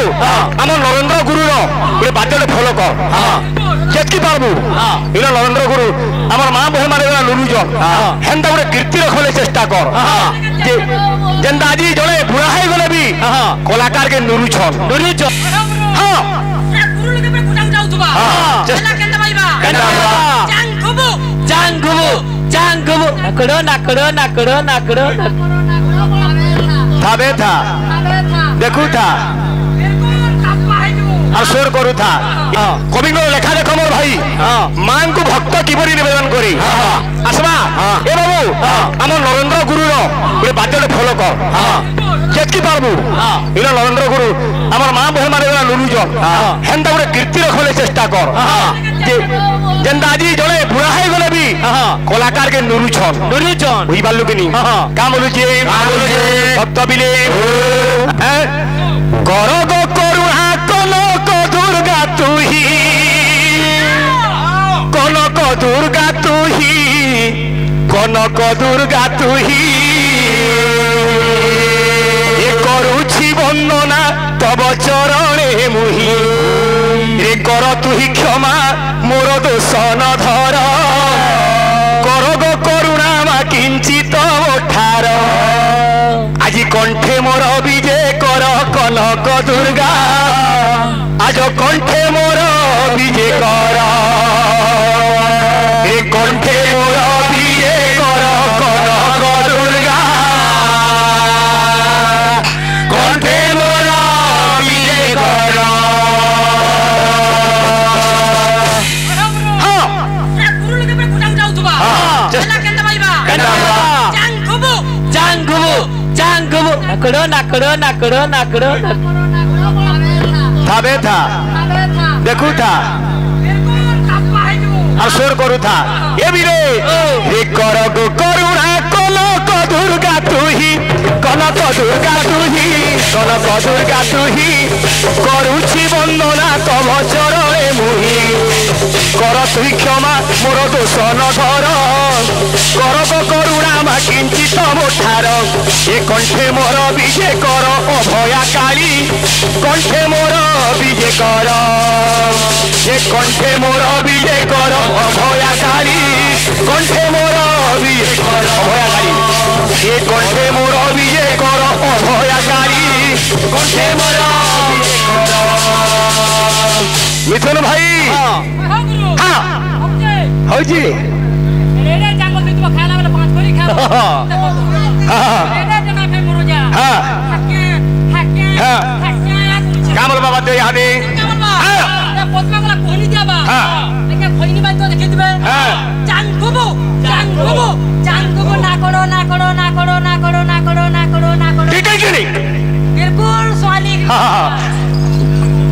आम नरेंद्र गुरुर गोटे बाद्य फॉलो कर जेतकी पारबू इला नरेंद्र गुरु आमर माँ बहन माने लुरुज हेन्ता गोटे कीर्ति रखले चेष्टा कर जेन्ता आज जड़े बुढ़ा हो गले भी कलाकार के नुरुछन हाँ थाबे था देखू था और स्वर करू था कवि लेखा देख मोर भाई मां को भक्त किपरि निवेदन करी आसवा ए बाबू आम नरेंद्र गुरुर गोटे बाद्य फॉलो कर जेतकी पारबू इला नरेंद्र गुरु आमर माँ बहन माने लुरुज हेन्ता गोटे कीर्ति रखले चेष्टा कर जेन्ता आज जड़े बुढ़ा हो गले भी कलाकार के नुरुछन बुझी पार्लु कि नहीं क्या बोलुचे भक्त बिले कर गो करुणा कनक दुर्गा तुही कनक दुर्गा तुही कनक दुर्गा तुही करुछि वंदना तब चरणे मुहि रे कर तुही क्षमा मोर दोष न धर कर गो करुणा मा किंचित ठार आज कंठे मोर विजय कर कनक दुर्गा आज कंठे मोर विजय कर ए कंठे मोर विजय कर कनक दुर्गा कंठे मोर विजय कर थाबे था देखू था और स्वर करू था ये भी रे कर गो करुणा कनक दुर्गा तुही कनक दुर्गा तुही कनक दुर्गा तुही करुछि वंदना तब चरणे मुहि कर तुही क्षमा मोर दोष न धर कर गो करुणा मा किंचित ठार ए कंठे मोर विजय कर अभया काली कंठे मोर विजय कर ए कंठे मोर विजय कर अभया काली कंठे मोर विजय कर अभया काली ए कंठे मोर विजय कर अभया काली कंठे मोर विजय कर मिथुन भाई हाँ हो जी क्या बोल बाबा दे यहाँ दे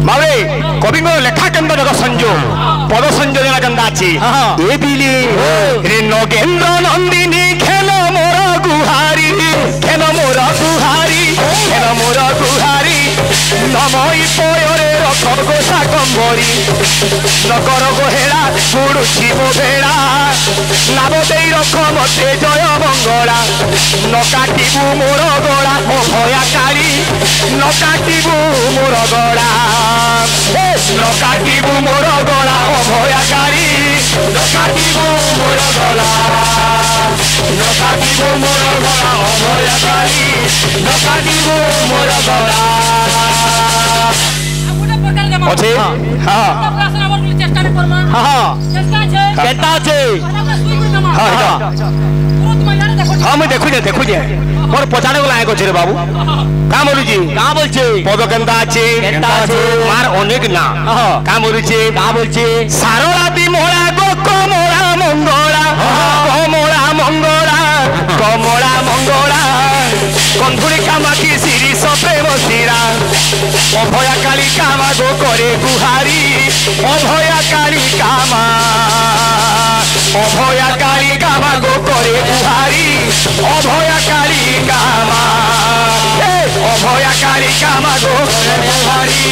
बाबे कवि लेखा केन्द्र जगह संजोग पद संयोजना केन्द्र अच्छी ये बिली रे नगेन्द्र नंदिनी खेल मोर गुहारी खेल मोर गुहारी खेल मोर गुहारी नमई पयरे रख गोसा कंबरी नगर गोहेड़ा गुड़ुछि मो भेड़ा नाम दे रख मते जय मंगला न काटिबू मोर गला अभया काली न काटिबू मोर गला न काटिबू मोर गला अभया काली न काटिबू मोर गला न काटिबू मोर गला अभया काली न काटिबू मोर गला अच्छे हाँ केता छे हाँ हाँ मैं देखु जे मोर पचाने को लायक छे रे बाबू का बोलू जी का बोल छे पद केंता छे मार अनेक ना का बोलू छे का बोल छे सारोला बिमोला गो कमला मंगला कमला मंगला कमला मंगला कंधुरी कामाकी सिरी प्रेम सिरा अभया काली कामा गो करे गुहारी अभया काली कामा अभया काली कामा गो करे गुहारी अभया काली कामा अभया काली कामा गो करे गुहारी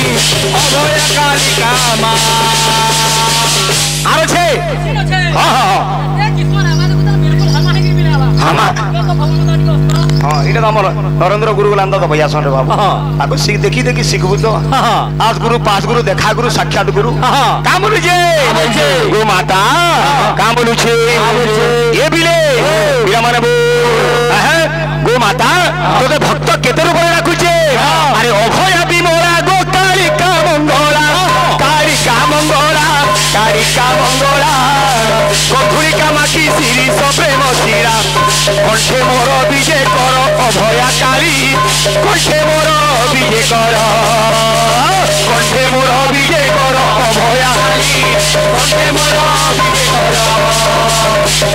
अभया काली कामा आरो छे हां हां हाँ इटा हमर नरेंद्र गुरुकुलानंद दबयासन रे बाबू आको देखी देखी शिखबु तो आज गुरु पास गुरु देखा गुरु साक्षात गुरु का बोलु जे गो माता का बोलु छे ए बिले बिरा माने बो गो माता तोते भक्त केते रूप राखु छे अरे अभया बिमोरा गो कालिका मंगला कालिका मंगला कालिका मंगला कथुरिका माटी श्री प्रेम श्रीरा कंठे मोर विजय कर अभया काली कंठे मोर विजय कर कंठे मोर विजय कर अभया काली कंठे मोर विजय कर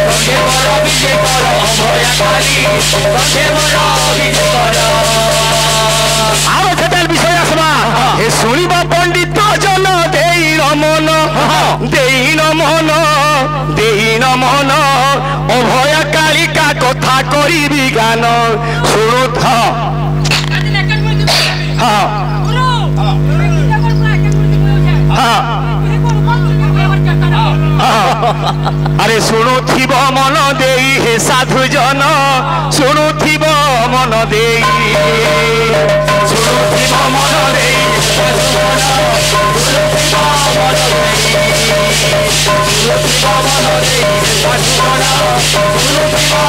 कंठे मोर विजय कर अभया काली कंठे मोर विजय कर आरो सेटाल विषय आसबा ए सुनिबा पंडित जन देई रमन मन अभया कालिका कथा करी गान शुणुथ अरे शुणुथिब मन देई हे साधु जन शुणुथिब मन देई शुणुथिब मन देई शुणुथिब मन देई